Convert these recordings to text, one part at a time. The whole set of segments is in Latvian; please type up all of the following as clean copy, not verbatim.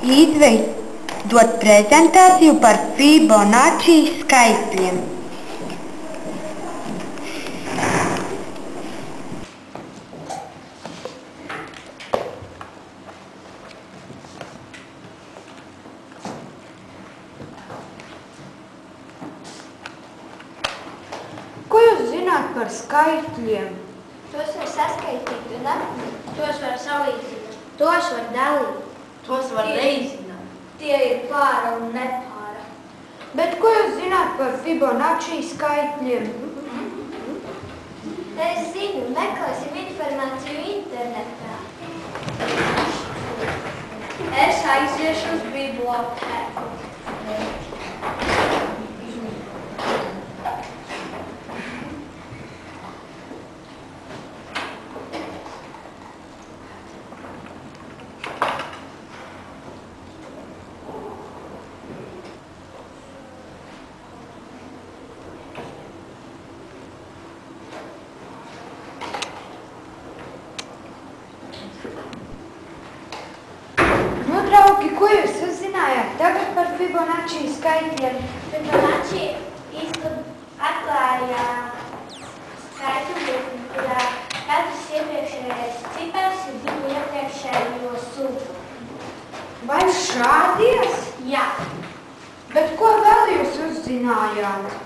izveidot prezentāciju par Fibonacci skaitļiem. Ko jūs zināt par skaitļiem? Tos var saskaitīt un apmīt. Tos var salīdzināt. Tos var dalīt. Tos var reizināt. Tie ir pāra un nepāra. Bet ko jūs zināt par Fibonacci skaitļiem? Es zinu, meklēsim informāciju internetā. Es aiziešu uz bibliotēku. Draugi, ko jūs uzzinājāt tagad par Fibonacci skaitļiem? Fibonacci atklāja skaitu virkni, kurā katrs iepriekšējais cipars ir divu iepriekšējo summu. Vai šādies? Jā. Bet ko vēl jūs uzzinājāt?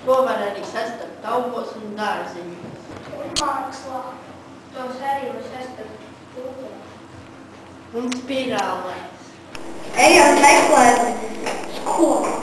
To var arī sastapt augos un dārziņos. Un mākslā. Tos arī var sastapt tūlē. Un spirālēs. Ejam meklēt skolu.